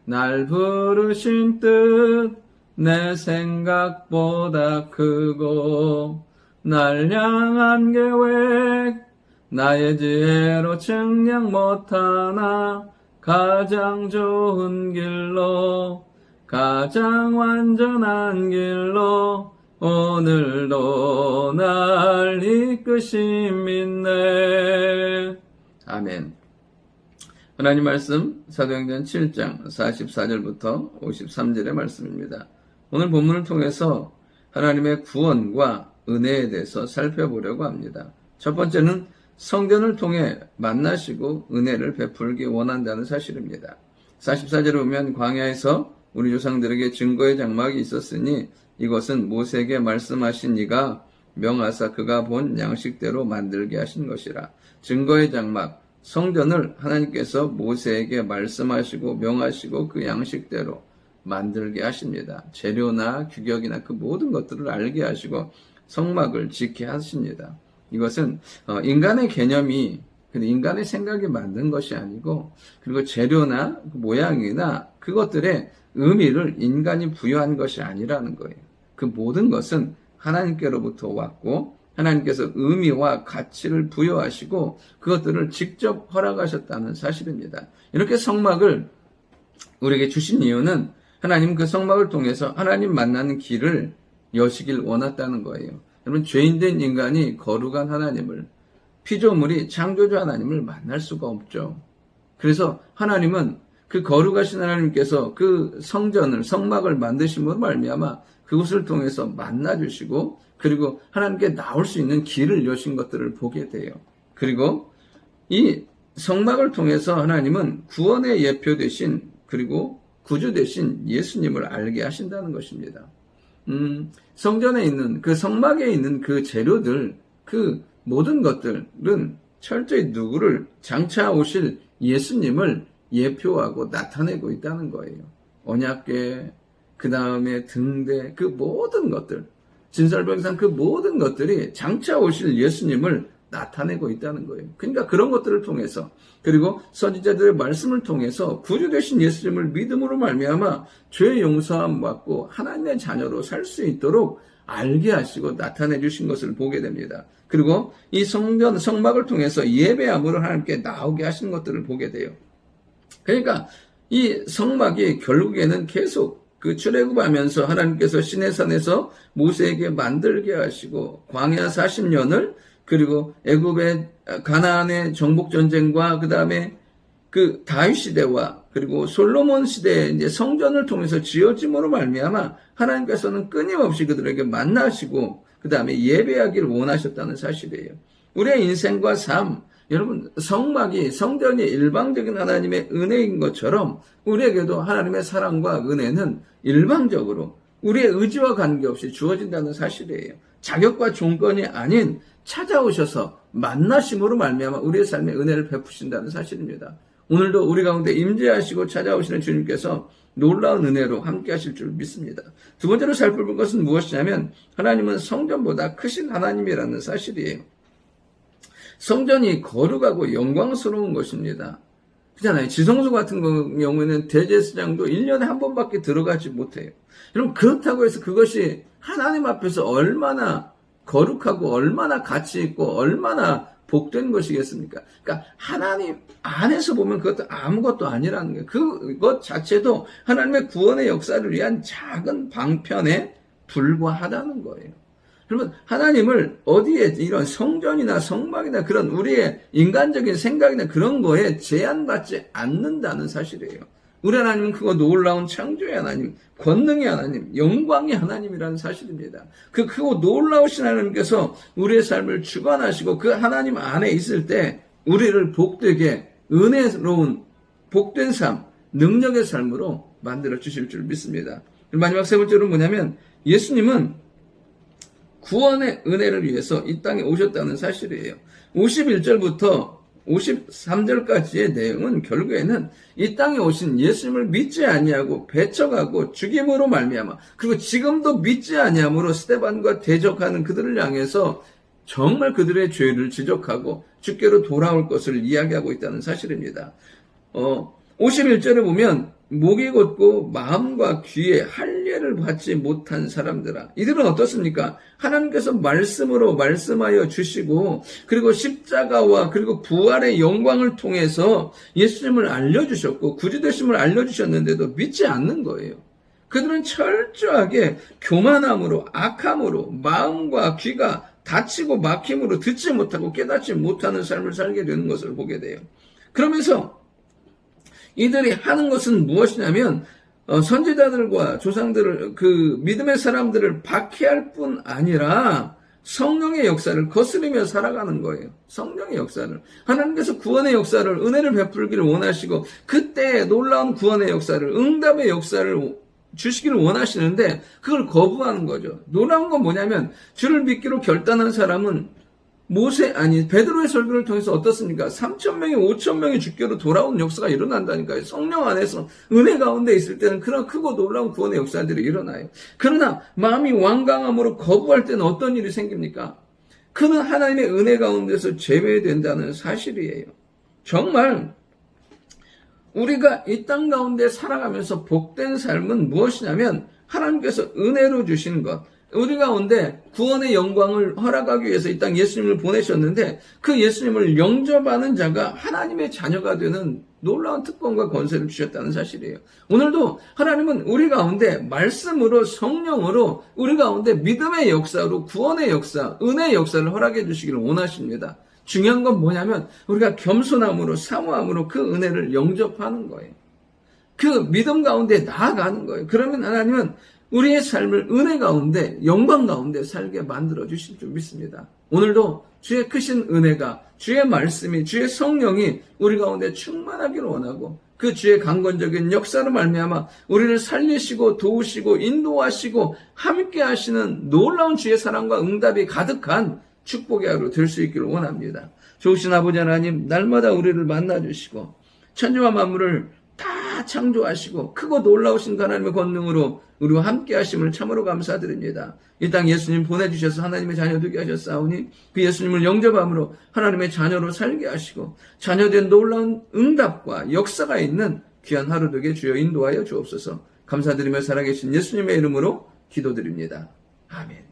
날 부르신 뜻 내 생각보다 크고 날 향한 계획 나의 지혜로 측량 못하나 가장 좋은 길로 가장 완전한 길로 오늘도 날 이끄심 있네. 아멘. 하나님 말씀 사도행전 7장 44절부터 53절의 말씀입니다. 오늘 본문을 통해서 하나님의 구원과 은혜에 대해서 살펴보려고 합니다. 첫 번째는 성전을 통해 만나시고 은혜를 베풀기 원한다는 사실입니다. 44절에 보면 광야에서 우리 조상들에게 증거의 장막이 있었으니 이것은 모세에게 말씀하신 이가 명하사 그가 본 양식대로 만들게 하신 것이라. 증거의 장막, 성전을 하나님께서 모세에게 말씀하시고 명하시고 그 양식대로 만들게 하십니다. 재료나 규격이나 그 모든 것들을 알게 하시고 성막을 짓게 하십니다. 이것은 인간의 개념이 인간의 생각이 만든 것이 아니고 그리고 재료나 모양이나 그것들의 의미를 인간이 부여한 것이 아니라는 거예요. 그 모든 것은 하나님께로부터 왔고 하나님께서 의미와 가치를 부여하시고 그것들을 직접 허락하셨다는 사실입니다. 이렇게 성막을 우리에게 주신 이유는 하나님 그 성막을 통해서 하나님 만나는 길을 여시길 원했다는 거예요. 여러분, 죄인된 인간이 거룩한 하나님을, 피조물이 창조주 하나님을 만날 수가 없죠. 그래서 하나님은 그 거룩하신 하나님께서 그 성막을 만드심으로 말미암아 그것을 통해서 만나주시고 그리고 하나님께 나올 수 있는 길을 여신 것들을 보게 돼요. 그리고 이 성막을 통해서 하나님은 구원의 예표 되신 그리고 구주 되신 예수님을 알게 하신다는 것입니다. 성전에 있는 그 성막에 있는 그 재료들, 그 모든 것들은 철저히 누구를 장차 오실 예수님을 예표하고 나타내고 있다는 거예요. 언약궤, 그 다음에 등대, 그 모든 것들, 진설병상 그 모든 것들이 장차 오실 예수님을 나타내고 있다는 거예요. 그러니까 그런 것들을 통해서 그리고 선지자들의 말씀을 통해서 구주 되신 예수님을 믿음으로 말미암아 죄 용서함 받고 하나님의 자녀로 살 수 있도록 알게 하시고 나타내 주신 것을 보게 됩니다. 그리고 이 성막을 통해서 예배함으로 하나님께 나오게 하신 것들을 보게 돼요. 그러니까 이 성막이 결국에는 계속 그 출애굽하면서 하나님께서 시내산에서 모세에게 만들게 하시고 광야 40년을 그리고 애굽의 가나안의 정복 전쟁과 그 다음에 그 다윗 시대와 그리고 솔로몬 시대의 이제 성전을 통해서 지어짐으로 말미암아 하나님께서는 끊임없이 그들에게 만나시고 그 다음에 예배하기를 원하셨다는 사실이에요. 우리의 인생과 삶, 여러분 성전이 일방적인 하나님의 은혜인 것처럼 우리에게도 하나님의 사랑과 은혜는 일방적으로 우리의 의지와 관계없이 주어진다는 사실이에요. 자격과 조건이 아닌 찾아오셔서 만나심으로 말미암아 우리의 삶에 은혜를 베푸신다는 사실입니다. 오늘도 우리 가운데 임재하시고 찾아오시는 주님께서 놀라운 은혜로 함께 하실 줄 믿습니다. 두 번째로 살펴볼 것은 무엇이냐면 하나님은 성전보다 크신 하나님이라는 사실이에요. 성전이 거룩하고 영광스러운 것입니다. 그렇잖아요. 지성소 같은 경우에는 대제사장도 1년에 한 번밖에 들어가지 못해요. 여러분, 그렇다고 해서 그것이 하나님 앞에서 얼마나 거룩하고 얼마나 가치 있고 얼마나 복된 것이겠습니까? 그러니까 하나님 안에서 보면 그것도 아무것도 아니라는 거예요. 그것 자체도 하나님의 구원의 역사를 위한 작은 방편에 불과하다는 거예요. 그러면 하나님을 어디에 이런 성전이나 성막이나 그런 우리의 인간적인 생각이나 그런 거에 제한받지 않는다는 사실이에요. 우리 하나님은 그거 놀라운 창조의 하나님, 권능의 하나님, 영광의 하나님이라는 사실입니다. 그 크고 놀라우신 하나님께서 우리의 삶을 주관하시고 그 하나님 안에 있을 때 우리를 복되게 은혜로운 복된 삶, 능력의 삶으로 만들어 주실 줄 믿습니다. 마지막 세 번째로 뭐냐면 예수님은 구원의 은혜를 위해서 이 땅에 오셨다는 사실이에요. 51절부터 53절까지의 내용은 결국에는 이 땅에 오신 예수님을 믿지 아니하고 배척하고 죽임으로 말미암아 그리고 지금도 믿지 아니함으로 스데반과 대적하는 그들을 향해서 정말 그들의 죄를 지적하고 주께로 돌아올 것을 이야기하고 있다는 사실입니다. 51절에 보면 목이 곧고 마음과 귀에 할례를 받지 못한 사람들아. 이들은 어떻습니까? 하나님께서 말씀으로 말씀하여 주시고 그리고 십자가와 그리고 부활의 영광을 통해서 예수님을 알려주셨고 구주되심을 알려주셨는데도 믿지 않는 거예요. 그들은 철저하게 교만함으로 악함으로 마음과 귀가 닫히고 막힘으로 듣지 못하고 깨닫지 못하는 삶을 살게 되는 것을 보게 돼요. 그러면서 이들이 하는 것은 무엇이냐면 선지자들과 조상들을 그 믿음의 사람들을 박해할 뿐 아니라 성령의 역사를 거스르며 살아가는 거예요. 성령의 역사를. 하나님께서 구원의 역사를 은혜를 베풀기를 원하시고 그때 놀라운 구원의 역사를 응답의 역사를 주시기를 원하시는데 그걸 거부하는 거죠. 놀라운 건 뭐냐면 주를 믿기로 결단한 사람은 베드로의 설교를 통해서 어떻습니까? 3,000명이 5,000명이 주께로 돌아온 역사가 일어난다니까요. 성령 안에서 은혜 가운데 있을 때는 그런 크고 놀라운 구원의 역사들이 일어나요. 그러나 마음이 완강함으로 거부할 때는 어떤 일이 생깁니까? 그는 하나님의 은혜 가운데서 제외된다는 사실이에요. 정말 우리가 이 땅 가운데 살아가면서 복된 삶은 무엇이냐면 하나님께서 은혜로 주신 것, 우리 가운데 구원의 영광을 허락하기 위해서 이 땅 예수님을 보내셨는데 그 예수님을 영접하는 자가 하나님의 자녀가 되는 놀라운 특권과 권세를 주셨다는 사실이에요. 오늘도 하나님은 우리 가운데 말씀으로 성령으로 우리 가운데 믿음의 역사로 구원의 역사, 은혜의 역사를 허락해 주시기를 원하십니다. 중요한 건 뭐냐면 우리가 겸손함으로 사모함으로 그 은혜를 영접하는 거예요. 그 믿음 가운데 나아가는 거예요. 그러면 하나님은 우리의 삶을 은혜 가운데 영광 가운데 살게 만들어 주실 줄 믿습니다. 오늘도 주의 크신 은혜가 주의 말씀이 주의 성령이 우리 가운데 충만하기를 원하고 그 주의 강건적인 역사로 말미암아 우리를 살리시고 도우시고 인도하시고 함께 하시는 놀라운 주의 사랑과 응답이 가득한 축복의 하루 될 수 있기를 원합니다. 좋으신 아버지 하나님, 날마다 우리를 만나주시고 천지와 만물을 다 창조하시고 크고 놀라우신 하나님의 권능으로 우리와 함께 하심을 참으로 감사드립니다. 이 땅 예수님 보내주셔서 하나님의 자녀 되게 하셨사오니 그 예수님을 영접함으로 하나님의 자녀로 살게 하시고 자녀된 놀라운 응답과 역사가 있는 귀한 하루 되게 주여 인도하여 주옵소서. 감사드리며 살아계신 예수님의 이름으로 기도드립니다. 아멘.